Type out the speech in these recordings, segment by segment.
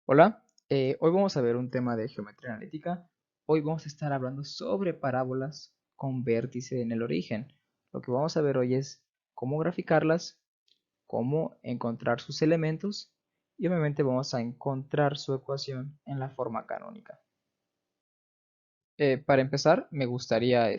Hola, hoy vamos a ver un tema de geometría analítica. Hoy vamos a estar hablando sobre parábolas con vértice en el origen. Lo que vamos a ver hoy es cómo graficarlas, cómo encontrar sus elementos y obviamente vamos a encontrar su ecuación en la forma canónica. Para empezar, me gustaría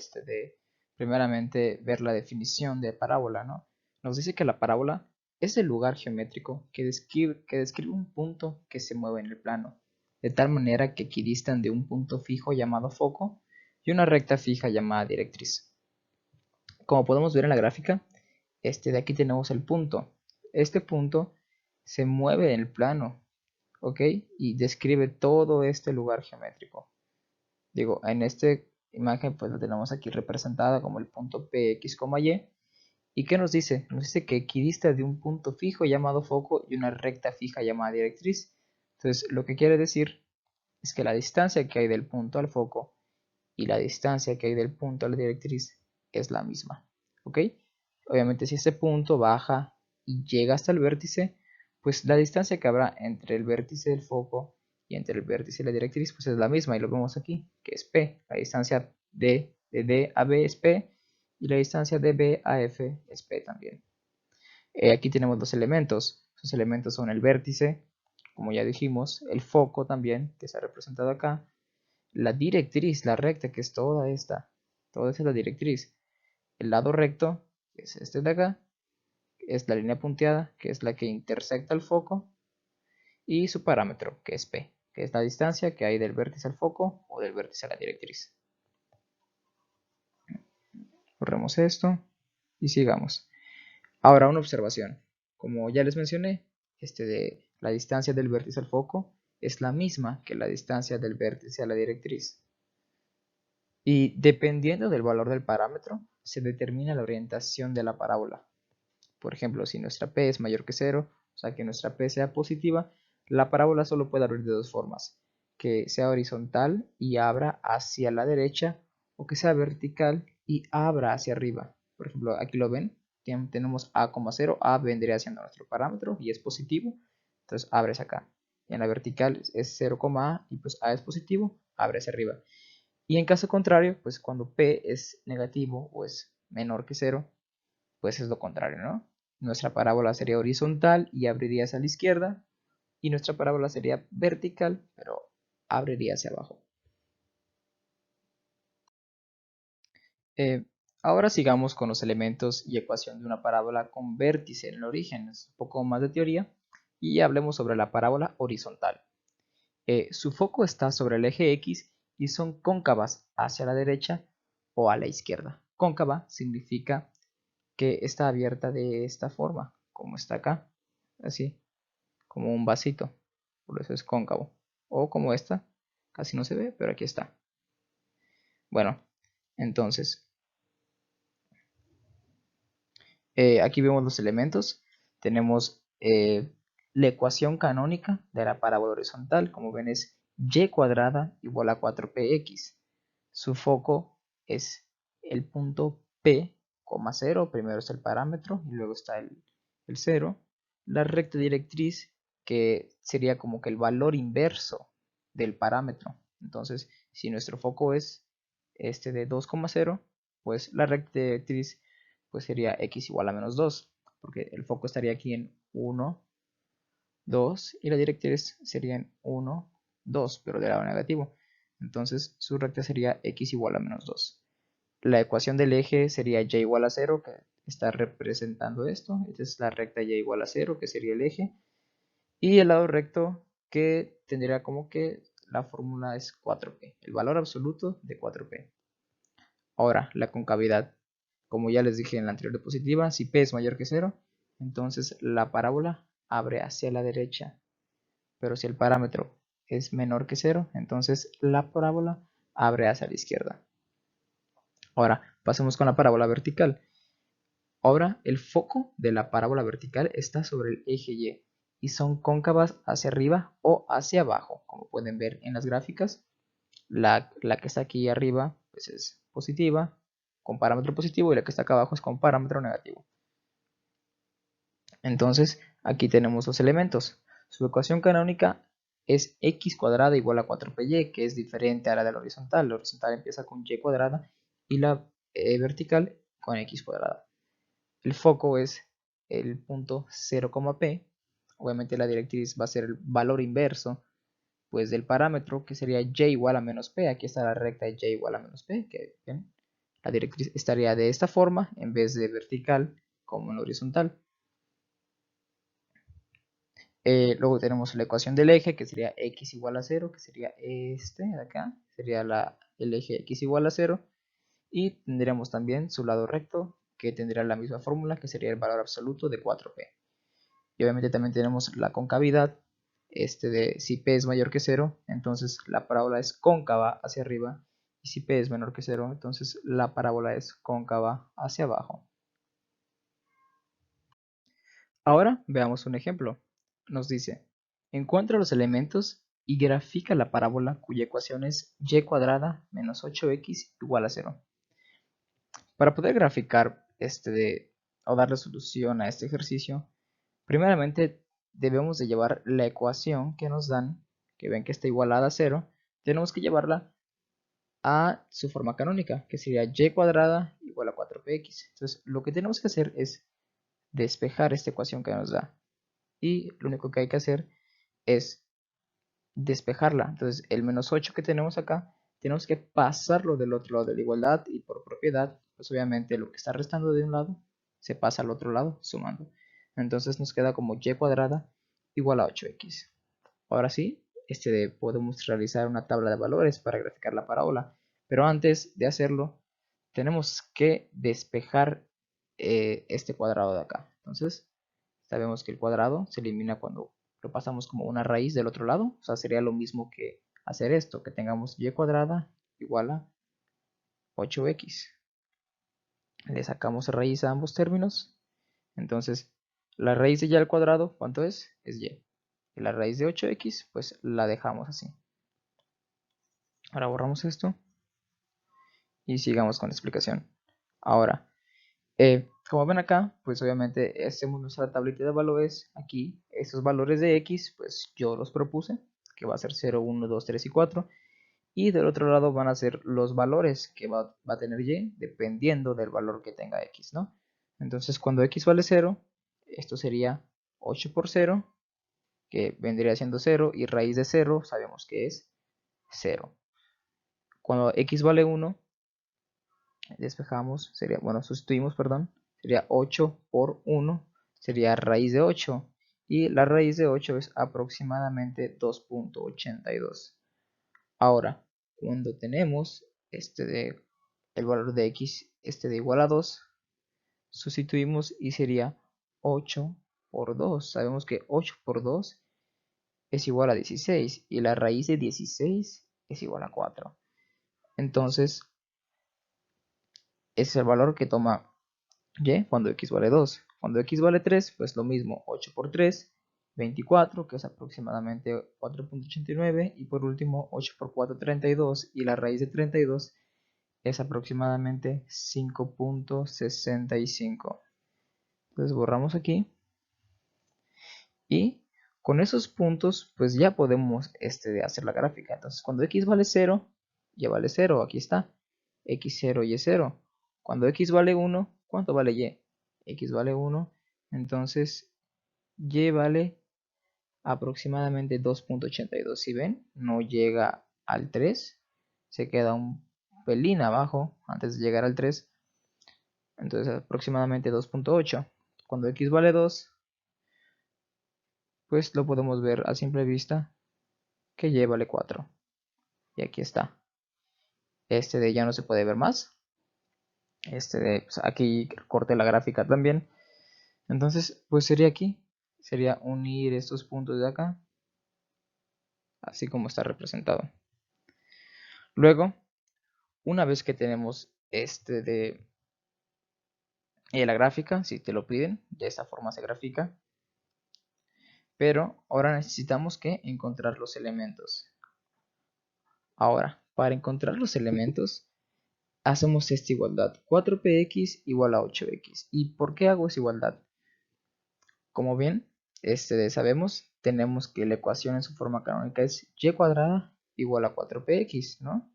primeramente ver la definición de parábola, ¿no? Nos dice que la parábola es el lugar geométrico que describe un punto que se mueve en el plano, de tal manera que equidistan de un punto fijo llamado foco y una recta fija llamada directriz. Como podemos ver en la gráfica, de aquí tenemos el punto. Este punto se mueve en el plano, ¿ok? Y describe todo este lugar geométrico. Digo, en esta imagen pues la tenemos aquí representada como el punto PX, Y. ¿Y qué nos dice? Nos dice que equidista de un punto fijo llamado foco y una recta fija llamada directriz. Entonces, lo que quiere decir es que la distancia que hay del punto al foco y la distancia que hay del punto a la directriz es la misma. ¿Ok? Obviamente, si este punto baja y llega hasta el vértice, pues la distancia que habrá entre el vértice del foco y entre el vértice y la directriz pues es la misma y lo vemos aquí, que es P. La distancia de D a B es P y la distancia de B a F es P también. Aquí tenemos dos elementos. Esos elementos son el vértice, como ya dijimos, el foco también, que está representado acá, la directriz, la recta, que es toda esta es la directriz. El lado recto, que es este de acá, es la línea punteada, que es la que intersecta el foco, y su parámetro, que es P, que es la distancia que hay del vértice al foco o del vértice a la directriz. Borremos esto y sigamos. Ahora una observación. Como ya les mencioné, de la distancia del vértice al foco es la misma que la distancia del vértice a la directriz. Y dependiendo del valor del parámetro, se determina la orientación de la parábola. Por ejemplo, si nuestra P es mayor que 0, o sea que nuestra P sea positiva, la parábola solo puede abrir de dos formas, que sea horizontal y abra hacia la derecha, o que sea vertical y abra hacia arriba. Por ejemplo, aquí lo ven, tenemos A, 0, A vendría siendo nuestro parámetro y es positivo, entonces abre hacia acá. Y en la vertical es 0, A y pues A es positivo, abre hacia arriba. Y en caso contrario, pues cuando P es negativo o es menor que 0, pues es lo contrario, ¿no? Nuestra parábola sería horizontal y abriría hacia la izquierda, y nuestra parábola sería vertical, pero abriría hacia abajo. Eh, Ahora sigamos con los elementos y ecuación de una parábola con vértice en el origen. Es un poco más de teoría y hablemos sobre la parábola horizontal. Su foco está sobre el eje X y son cóncavas hacia la derecha o a la izquierda. Cóncava significa que está abierta de esta forma, como está acá, así, como un vasito, por eso es cóncavo. O como esta, casi no se ve, pero aquí está. Bueno, entonces, aquí vemos los elementos. Tenemos la ecuación canónica de la parábola horizontal, como ven es y cuadrada igual a 4px. Su foco es el punto P, 0, primero está el parámetro y luego está el 0. La recta directriz, que sería como que el valor inverso del parámetro. Entonces, si nuestro foco es este de 2,0, pues la recta directriz pues sería x igual a menos 2, porque el foco estaría aquí en 1, 2 y la directriz sería en 1, 2, pero del lado negativo. Entonces su recta sería x igual a menos 2. La ecuación del eje sería y igual a 0, que está representando esto. Esta es la recta y igual a 0, que sería el eje. Y el lado recto, que tendría como que la fórmula es 4p, el valor absoluto de 4p. Ahora, la concavidad. Como ya les dije en la anterior diapositiva, si p es mayor que 0, entonces la parábola abre hacia la derecha. Pero si el parámetro es menor que 0, entonces la parábola abre hacia la izquierda. Ahora, pasemos con la parábola vertical. Ahora, el foco de la parábola vertical está sobre el eje y son cóncavas hacia arriba o hacia abajo, como pueden ver en las gráficas. La que está aquí arriba pues es positiva, con parámetro positivo, y la que está acá abajo es con parámetro negativo. Entonces, aquí tenemos los elementos. Su ecuación canónica es x cuadrada igual a 4py, que es diferente a la de la horizontal. La horizontal empieza con y cuadrada y la vertical con x cuadrada. El foco es el punto 0,p. Obviamente la directriz va a ser el valor inverso pues del parámetro, que sería y igual a menos p. Aquí está la recta de y igual a menos p, que bien, la directriz estaría de esta forma en vez de vertical como en la horizontal. Luego tenemos la ecuación del eje, que sería x igual a 0, que sería este de acá, sería el eje x igual a 0. Y tendríamos también su lado recto, que tendría la misma fórmula, que sería el valor absoluto de 4p. Y obviamente también tenemos la concavidad, de si p es mayor que 0, entonces la parábola es cóncava hacia arriba. Y si p es menor que 0, entonces la parábola es cóncava hacia abajo. Ahora veamos un ejemplo. Nos dice, encuentra los elementos y grafica la parábola cuya ecuación es y cuadrada menos 8x igual a 0. Para poder graficar o darle solución a este ejercicio, primeramente debemos de llevar la ecuación que nos dan, que ven que está igualada a 0, tenemos que llevarla a su forma canónica, que sería y cuadrada igual a 4px. Entonces lo que tenemos que hacer es despejar esta ecuación que nos da. Y lo único que hay que hacer es despejarla. Entonces el menos 8 que tenemos acá, tenemos que pasarlo del otro lado de la igualdad, y por propiedad, pues obviamente lo que está restando de un lado se pasa al otro lado sumando. Entonces nos queda como y cuadrada igual a 8x. Ahora sí, podemos realizar una tabla de valores para graficar la parábola, pero antes de hacerlo tenemos que despejar este cuadrado de acá. Entonces sabemos que el cuadrado se elimina cuando lo pasamos como una raíz del otro lado. O sea, sería lo mismo que hacer esto, que tengamos y cuadrada igual a 8x. Le sacamos raíz a ambos términos. Entonces, la raíz de y al cuadrado, ¿cuánto es? Es y. Y la raíz de 8x, pues la dejamos así. Ahora borramos esto y sigamos con la explicación. Ahora, como ven acá, pues obviamente hacemos nuestra tablita de valores. Aquí, estos valores de x, pues yo los propuse, que va a ser 0, 1, 2, 3 y 4. Y del otro lado van a ser los valores que va a tener y, dependiendo del valor que tenga x, ¿no? Entonces, cuando x vale 0, esto sería 8 por 0, que vendría siendo 0, y raíz de 0 sabemos que es 0. Cuando x vale 1, despejamos, sería, bueno, sustituimos, perdón, sería 8 por 1, sería raíz de 8, y la raíz de 8 es aproximadamente 2.82. Ahora, cuando tenemos el valor de x de igual a 2, sustituimos y sería 8 por 2. Sabemos que 8 por 2 es igual a 16 y la raíz de 16 es igual a 4. Entonces, ese es el valor que toma y cuando x vale 2. Cuando x vale 3, pues lo mismo, 8 por 3, 24, que es aproximadamente 4.89. Y por último, 8 por 4, 32. Y la raíz de 32 es aproximadamente 5.65. Entonces borramos aquí. Y con esos puntos, pues ya podemos hacer la gráfica. Entonces, cuando x vale 0, y vale 0, aquí está. X0 y 0. Cuando x vale 1, ¿cuánto vale y? X vale 1, entonces y vale aproximadamente 2.82. Si ven, no llega al 3, se queda un pelín abajo antes de llegar al 3. Entonces aproximadamente 2.8. Cuando x vale 2, pues lo podemos ver a simple vista que y vale 4. Y aquí está. De ya no se puede ver más. Pues aquí corté la gráfica también. Entonces, pues sería aquí. Sería unir estos puntos de acá, así como está representado. Luego, una vez que tenemos la gráfica, si te lo piden, de esta forma se grafica. Pero ahora necesitamos que encontrar los elementos. Ahora, para encontrar los elementos, hacemos esta igualdad. 4px igual a 8x. ¿Y por qué hago esa igualdad? Como bien sabemos, tenemos que la ecuación en su forma canónica es y cuadrada igual a 4px, ¿no?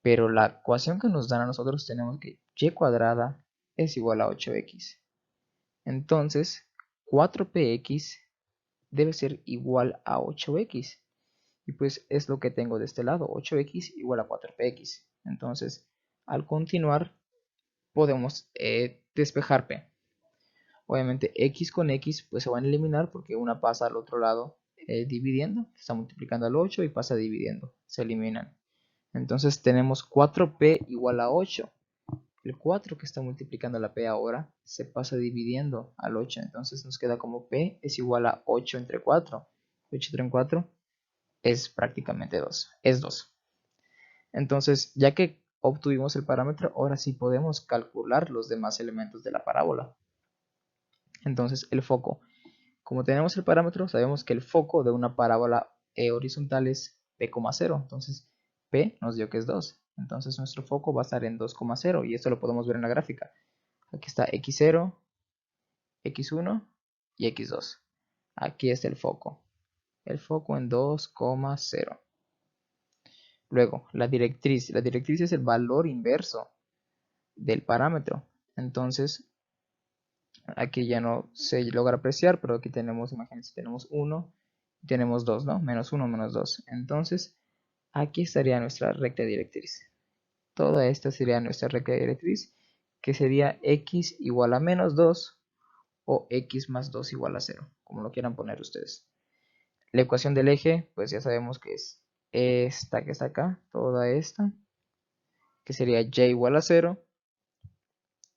Pero la ecuación que nos dan a nosotros tenemos que y cuadrada es igual a 8x. Entonces, 4px debe ser igual a 8x. Y pues es lo que tengo de este lado, 8x igual a 4px. Entonces, al continuar, podemos despejar p. Obviamente x con x pues se van a eliminar porque una pasa al otro lado dividiendo, está multiplicando al 8 y pasa dividiendo, se eliminan. Entonces tenemos 4p igual a 8. El 4 que está multiplicando la p ahora se pasa dividiendo al 8. Entonces nos queda como p es igual a 8 entre 4. 8 entre 4 es prácticamente 2. Es 2. Entonces, ya que obtuvimos el parámetro, ahora sí podemos calcular los demás elementos de la parábola. Entonces, el foco. Como tenemos el parámetro, sabemos que el foco de una parábola horizontal es p,0. Entonces, p nos dio que es 2. Entonces, nuestro foco va a estar en 2,0. Y esto lo podemos ver en la gráfica. Aquí está x0, x1 y x2. Aquí está el foco. El foco en 2,0. Luego, la directriz. La directriz es el valor inverso del parámetro. Entonces, aquí ya no se logra apreciar, pero aquí tenemos, imagínense, tenemos 1, tenemos 2, ¿no? Menos 1, menos 2. Entonces, aquí estaría nuestra recta directriz. Toda esta sería nuestra recta directriz, que sería x igual a menos 2 o x más 2 igual a 0, como lo quieran poner ustedes. La ecuación del eje, pues ya sabemos que es esta que está acá, toda esta, que sería y igual a 0.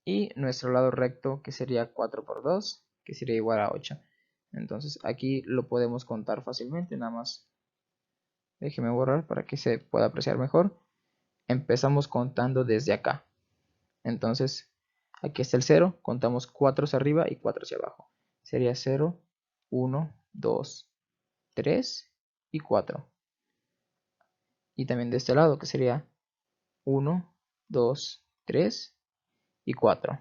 Y nuestro lado recto, que sería 4 por 2, que sería igual a 8. Entonces aquí lo podemos contar fácilmente, nada más déjeme borrar para que se pueda apreciar mejor. Empezamos contando desde acá. Entonces aquí está el 0, contamos 4 hacia arriba y 4 hacia abajo. Sería 0, 1, 2, 3 y 4. Y también de este lado, que sería 1, 2, 3 y 4.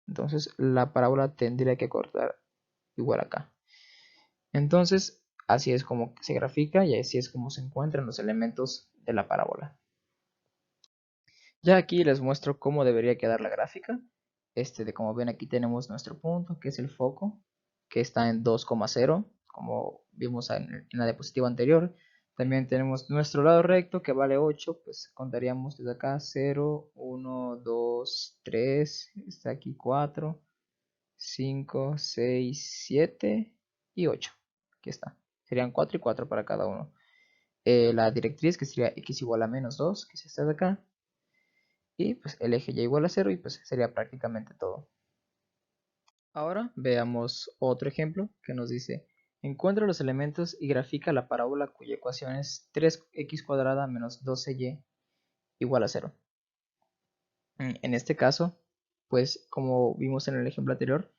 Entonces la parábola tendría que cortar igual acá. Entonces, así es como se grafica y así es como se encuentran los elementos de la parábola. Ya aquí les muestro cómo debería quedar la gráfica. De como ven aquí tenemos nuestro punto, que es el foco, que está en 2,0, como vimos en la diapositiva anterior. También tenemos nuestro lado recto, que vale 8, pues contaríamos desde acá 0, 1, 2, 3, está aquí 4, 5, 6, 7 y 8. Aquí está. Serían 4 y 4 para cada uno. La directriz, que sería x igual a menos 2, que es esta de acá. Y pues el eje ya igual a 0 y pues sería prácticamente todo. Ahora veamos otro ejemplo que nos dice: encuentra los elementos y grafica la parábola cuya ecuación es 3x cuadrada menos 12y igual a 0. En este caso, pues como vimos en el ejemplo anterior,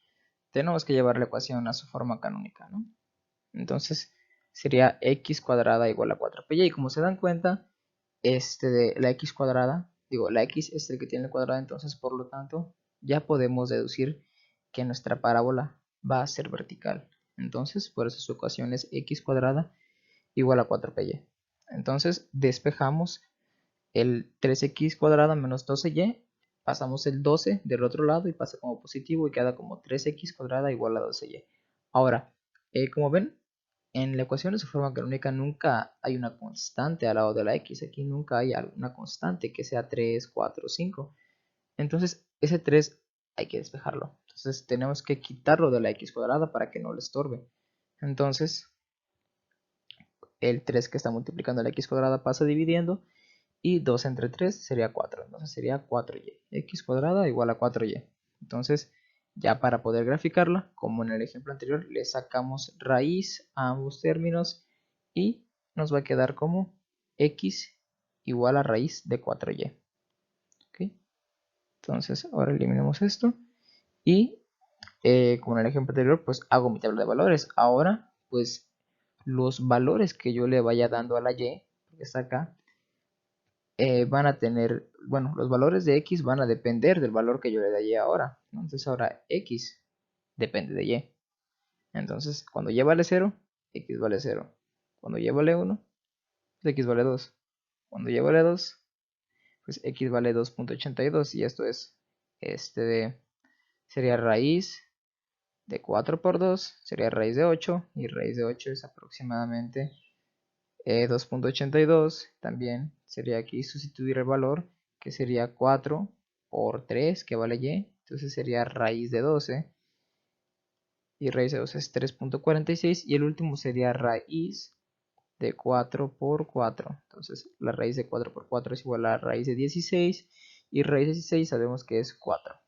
tenemos que llevar la ecuación a su forma canónica, ¿no? Entonces sería x cuadrada igual a 4py. Y como se dan cuenta, de la x cuadrada, digo, la x es el que tiene el cuadrado, entonces por lo tanto ya podemos deducir que nuestra parábola va a ser vertical. Entonces por eso su ecuación es x cuadrada igual a 4py. Entonces despejamos el 3x cuadrada menos 12y, pasamos el 12 del otro lado y pasa como positivo y queda como 3x cuadrada igual a 12y. Ahora, como ven, en la ecuación de su forma canónica nunca hay una constante al lado de la x. Aquí nunca hay una constante que sea 3, 4, 5. Entonces ese 3 hay que despejarlo. Entonces tenemos que quitarlo de la x cuadrada para que no le estorbe. Entonces el 3 que está multiplicando la x cuadrada pasa dividiendo. Y 2 entre 3 sería 4. Entonces sería 4y. X cuadrada igual a 4y. Entonces, ya para poder graficarla, como en el ejemplo anterior, le sacamos raíz a ambos términos y nos va a quedar como x igual a raíz de 4y. ¿Okay? Entonces, ahora eliminamos esto. Y como en el ejemplo anterior, pues hago mi tabla de valores. Ahora, pues los valores que yo le vaya dando a la y, que está acá, van a tener, bueno, los valores de x van a depender del valor que yo le dé a y ahora, ¿no? Entonces ahora x depende de y. Entonces, cuando y vale 0, x vale 0. Cuando y vale 1, pues x vale 2. Cuando y vale 2, pues x vale 2.82. Y esto es, sería raíz de 4 por 2, sería raíz de 8. Y raíz de 8 es aproximadamente 2.82. También sería aquí sustituir el valor, que sería 4 por 3, que vale y. Entonces sería raíz de 12. Y raíz de 12 es 3.46. Y el último sería raíz de 4 por 4. Entonces la raíz de 4 por 4 es igual a la raíz de 16. Y raíz de 16 sabemos que es 4,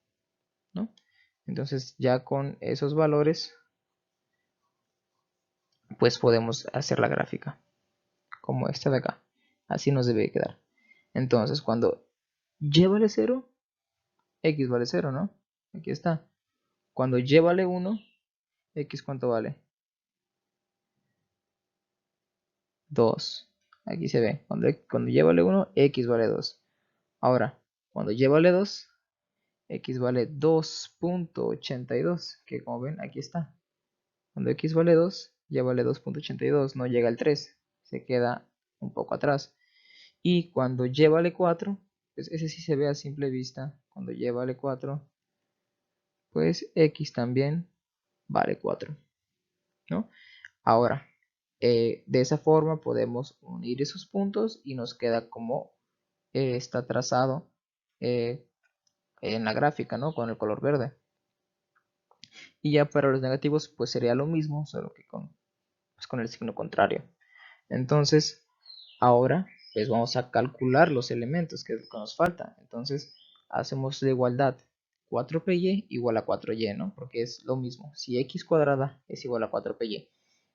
¿no? Entonces ya con esos valores, pues podemos hacer la gráfica, como esta de acá. Así nos debe quedar. Entonces cuando y vale 0, x vale 0, ¿no? Aquí está. Cuando y vale 1, x ¿cuánto vale? 2. Aquí se ve. Cuando y vale 1, x vale 2. Ahora, cuando y vale 2, x vale 2.82, que como ven aquí está. Cuando x vale 2, y vale 2.82, no llega al 3, se queda un poco atrás. Y cuando y vale 4, pues ese sí se ve a simple vista. Cuando y vale 4, pues x también vale 4, ¿no? Ahora, de esa forma podemos unir esos puntos y nos queda como está trazado en la gráfica, ¿no? Con el color verde. Y ya para los negativos pues sería lo mismo, solo que con el signo contrario. Entonces, ahora pues vamos a calcular los elementos que nos falta. Entonces, hacemos la igualdad 4py igual a 4y, ¿no? Porque es lo mismo. Si x cuadrada es igual a 4py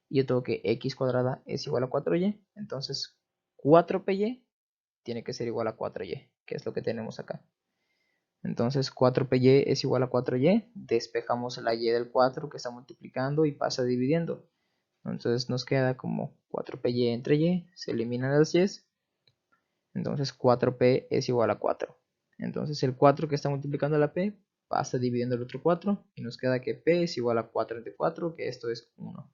y yo tengo que x cuadrada es igual a 4y, entonces 4py tiene que ser igual a 4y, que es lo que tenemos acá. Entonces 4py es igual a 4y, despejamos la y del 4 que está multiplicando y pasa dividiendo. Entonces nos queda como 4py entre y, se eliminan las y, entonces 4p es igual a 4. Entonces el 4 que está multiplicando la p pasa dividiendo el otro 4 y nos queda que p es igual a 4 entre 4, que esto es 1.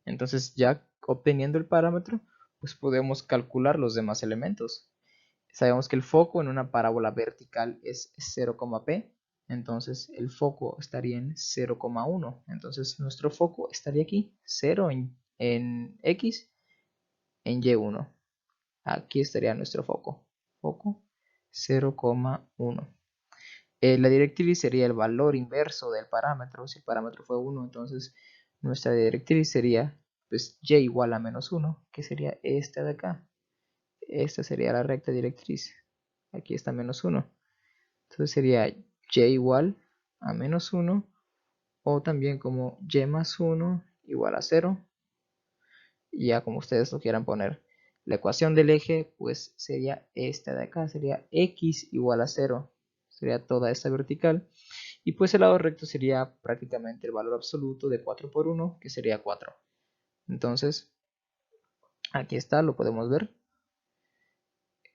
Entonces ya obteniendo el parámetro, pues podemos calcular los demás elementos. Sabemos que el foco en una parábola vertical es 0,p, entonces el foco estaría en 0,1. Entonces nuestro foco estaría aquí, 0 en x, en y1. Aquí estaría nuestro foco, foco 0,1. La directriz sería el valor inverso del parámetro. Si el parámetro fue 1, entonces nuestra directriz sería pues y igual a menos 1, que sería esta de acá. Esta sería la recta directriz. Aquí está menos 1. Entonces sería y igual a menos 1, o también como y más 1 igual a 0. Y ya como ustedes lo quieran poner. La ecuación del eje pues sería esta de acá. Sería x igual a 0. Sería toda esta vertical. Y pues el lado recto sería prácticamente el valor absoluto de 4 por 1, que sería 4. Entonces, aquí está, lo podemos ver.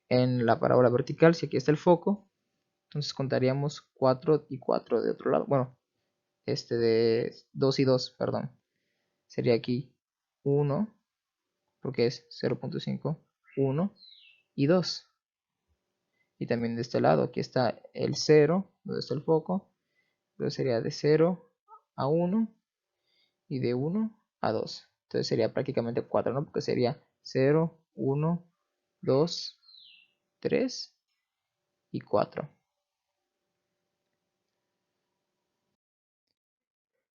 En la parábola vertical, si aquí está el foco, entonces contaríamos 4 y 4 de otro lado. Bueno, de 2 y 2, perdón. Sería aquí 1, porque es 0.5, 1 y 2. Y también de este lado, aquí está el 0, donde está el foco. Entonces sería de 0 a 1 y de 1 a 2. Entonces sería prácticamente 4, ¿no? Porque sería 0, 1, 2, 3 y 4.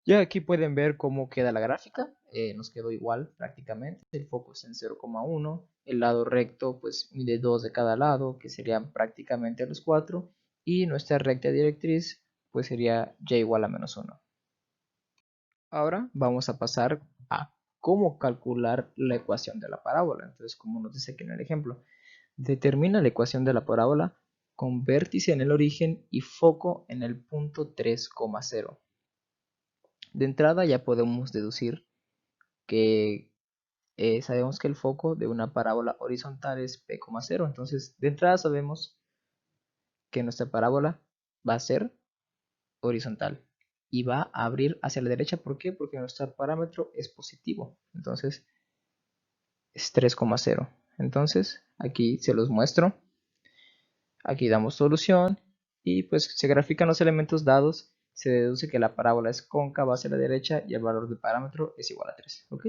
Ya aquí pueden ver cómo queda la gráfica. Nos quedó igual prácticamente. El foco es en 0,1. El lado recto pues mide 2 de cada lado, que serían prácticamente los 4. Y nuestra recta directriz pues sería y igual a menos 1. Ahora vamos a pasar a cómo calcular la ecuación de la parábola. Entonces, como nos dice aquí en el ejemplo, determina la ecuación de la parábola con vértice en el origen y foco en el punto 3,0. De entrada ya podemos deducir que sabemos que el foco de una parábola horizontal es p,0. Entonces, de entrada sabemos que nuestra parábola va a ser horizontal. y va a abrir hacia la derecha. ¿Por qué? Porque nuestro parámetro es positivo. Entonces es 3,0. Entonces aquí se los muestro. Aquí damos solución y pues se grafican los elementos dados. Se deduce que la parábola es cóncava hacia la derecha y el valor del parámetro es igual a 3. ¿Ok?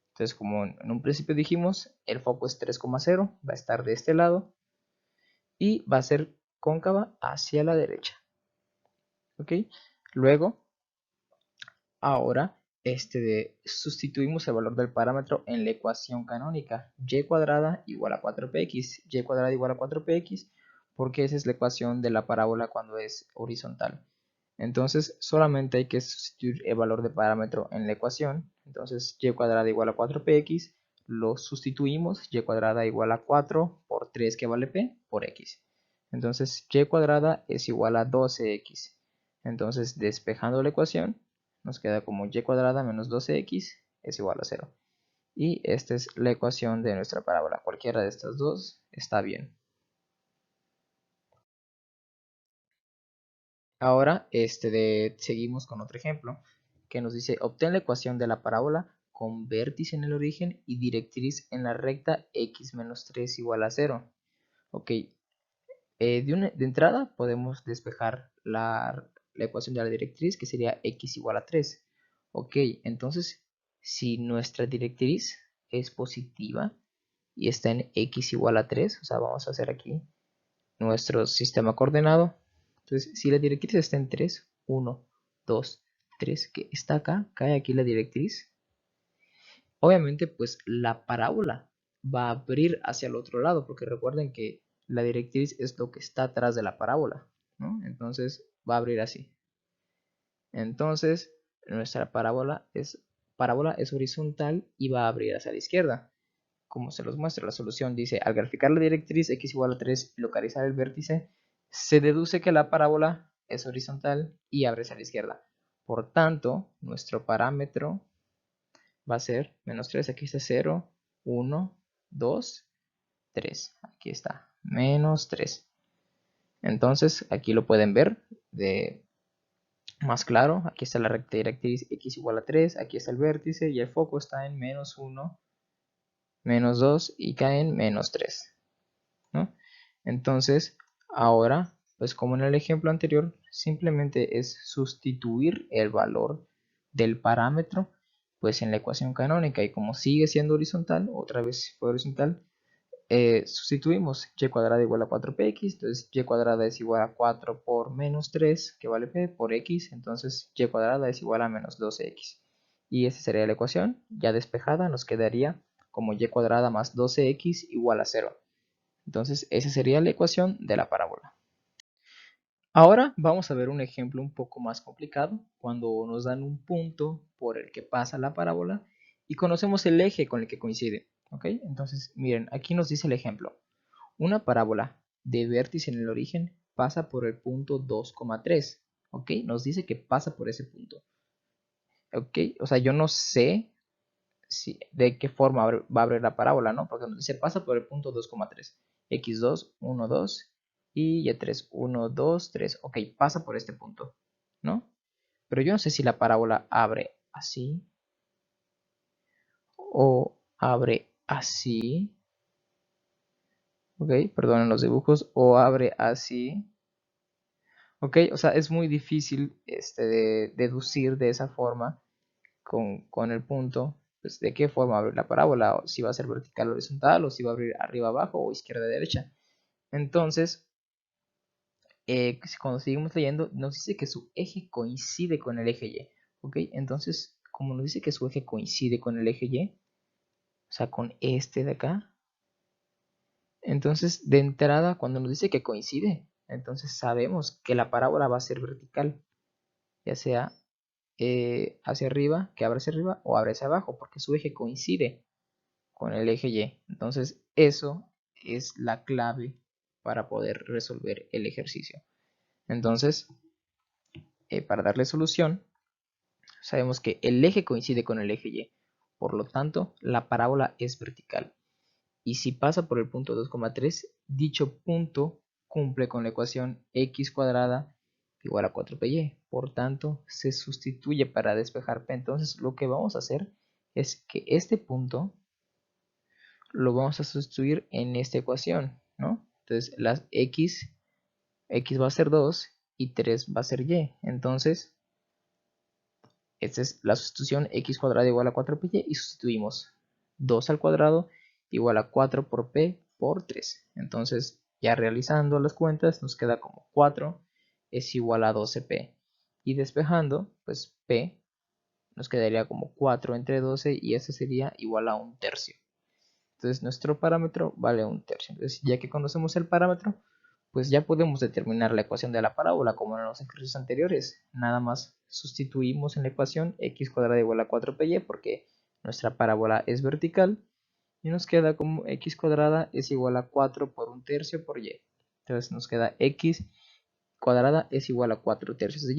Entonces, como en un principio dijimos, el foco es 3,0, va a estar de este lado y va a ser cóncava hacia la derecha. ¿Ok? Luego, ahora sustituimos el valor del parámetro en la ecuación canónica. Y cuadrada igual a 4px. Y cuadrada igual a 4px porque esa es la ecuación de la parábola cuando es horizontal. Entonces solamente hay que sustituir el valor de parámetro en la ecuación. Entonces y cuadrada igual a 4px. Lo sustituimos. Y cuadrada igual a 4 por 3 que vale p por x. Entonces y cuadrada es igual a 12x. Entonces despejando la ecuación nos queda como y cuadrada menos 12x es igual a 0. Y esta es la ecuación de nuestra parábola. Cualquiera de estas dos está bien. Ahora seguimos con otro ejemplo que nos dice obtén la ecuación de la parábola con vértice en el origen y directriz en la recta x menos 3 igual a 0. Ok, de entrada podemos despejar la ecuación de la directriz que sería x igual a 3. Ok, entonces si nuestra directriz es positiva y está en x igual a 3, o sea, vamos a hacer aquí nuestro sistema coordenado. Entonces, si la directriz está en 3, 1, 2, 3, que está acá, cae aquí la directriz. Obviamente, pues la parábola va a abrir hacia el otro lado, porque recuerden que la directriz es lo que está atrás de la parábola, ¿no? Entonces, va a abrir así. Entonces, nuestra parábola es horizontal y va a abrir hacia la izquierda. Como se los muestra, la solución dice, al graficar la directriz x igual a 3 y localizar el vértice, se deduce que la parábola es horizontal y abre hacia la izquierda. Por tanto, nuestro parámetro va a ser menos 3, aquí está 0, 1, 2, 3, aquí está, menos 3. Entonces, aquí lo pueden ver de más claro, aquí está la recta directriz x igual a 3, aquí está el vértice y el foco está en menos 1, menos 2 y cae en menos 3. ¿No? Entonces, ahora, pues como en el ejemplo anterior, simplemente es sustituir el valor del parámetro pues en la ecuación canónica y como sigue siendo horizontal, otra vez fue horizontal, sustituimos y cuadrada igual a 4px, entonces y cuadrada es igual a 4 por menos 3 que vale p por x, entonces y cuadrada es igual a menos 12x y esa sería la ecuación. Ya despejada nos quedaría como y cuadrada más 12x igual a 0. Entonces, esa sería la ecuación de la parábola. Ahora vamos a ver un ejemplo un poco más complicado, cuando nos dan un punto por el que pasa la parábola y conocemos el eje con el que coincide. ¿Ok? Entonces, miren, aquí nos dice el ejemplo. Una parábola de vértice en el origen pasa por el punto 2,3. ¿Ok? Nos dice que pasa por ese punto. ¿Ok? O sea, yo no sé de qué forma va a abrir la parábola, ¿no? Porque se pasa por el punto 2,3. X2, 1, 2 y Y3, 1, 2, 3. Ok, pasa por este punto, ¿no? Pero yo no sé si la parábola abre así o abre así. Ok, perdonen los dibujos. O abre así. Ok, o sea, es muy difícil de deducir de esa forma con el punto, pues de qué forma va a abrir la parábola, o si va a ser vertical o horizontal, o si va a abrir arriba abajo o izquierda derecha. Entonces, cuando seguimos leyendo, nos dice que su eje coincide con el eje Y. ¿Ok? Entonces, como nos dice que su eje coincide con el eje Y, o sea, con este de acá, entonces de entrada, cuando nos dice que coincide, entonces sabemos que la parábola va a ser vertical, ya sea hacia arriba, que abre hacia arriba, o abre hacia abajo, porque su eje coincide con el eje Y. Entonces, eso es la clave para poder resolver el ejercicio. Entonces, para darle solución, sabemos que el eje coincide con el eje Y. Por lo tanto, la parábola es vertical. Y si pasa por el punto 2,3, dicho punto cumple con la ecuación x cuadrada igual a 4py. Por tanto, se sustituye para despejar p. Entonces, lo que vamos a hacer es que este punto lo vamos a sustituir en esta ecuación, ¿no? Entonces, las x va a ser 2 y 3 va a ser y. Entonces, esta es la sustitución, x cuadrado igual a 4py, y sustituimos 2 al cuadrado igual a 4 por p por 3. Entonces, ya realizando las cuentas, nos queda como 4 es igual a 12p. Y despejando, pues p nos quedaría como 4 entre 12 y ese sería igual a 1/3. Entonces nuestro parámetro vale 1/3. Entonces, ya que conocemos el parámetro, pues ya podemos determinar la ecuación de la parábola como en los ejercicios anteriores. Nada más sustituimos en la ecuación x cuadrado igual a 4py porque nuestra parábola es vertical y nos queda como x cuadrada es igual a 4 por 1/3 por y. Entonces nos queda x cuadrada es igual a 4/3 de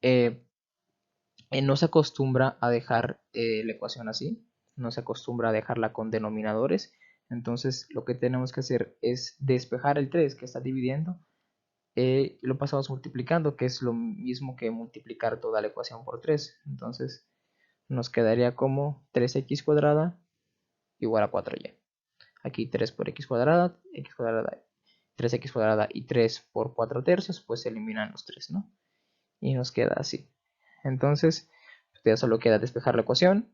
y. No se acostumbra a dejar la ecuación así, no se acostumbra a dejarla con denominadores. Entonces lo que tenemos que hacer es despejar el 3 que está dividiendo, lo pasamos multiplicando, que es lo mismo que multiplicar toda la ecuación por 3. Entonces nos quedaría como 3x cuadrada igual a 4y. Aquí 3 por x cuadrada, 3x cuadrada y 3 por 4/3, pues se eliminan los 3, ¿no? Y nos queda así. Entonces, ya solo queda despejar la ecuación,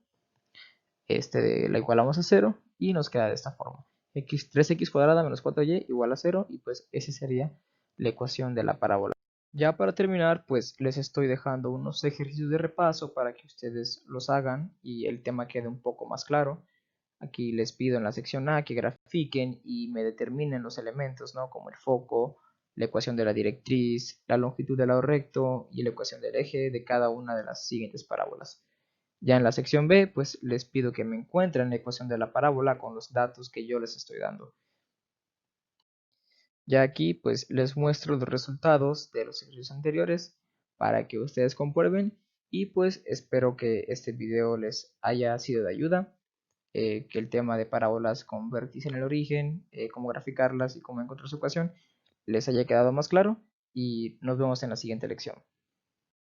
la igualamos a 0 y nos queda de esta forma. 3x cuadrada menos 4y igual a 0, y pues esa sería la ecuación de la parábola. Ya para terminar, pues les estoy dejando unos ejercicios de repaso para que ustedes los hagan y el tema quede un poco más claro. Aquí les pido en la sección A que grafiquen y me determinen los elementos, ¿no? Como el foco, la ecuación de la directriz, la longitud del lado recto y la ecuación del eje de cada una de las siguientes parábolas. Ya en la sección B, pues les pido que me encuentren la ecuación de la parábola con los datos que yo les estoy dando. Ya aquí, pues les muestro los resultados de los ejercicios anteriores para que ustedes comprueben, y pues espero que este video les haya sido de ayuda. Que el tema de parábolas con vértice en el origen, cómo graficarlas y cómo encontrar su ecuación les haya quedado más claro, y nos vemos en la siguiente lección.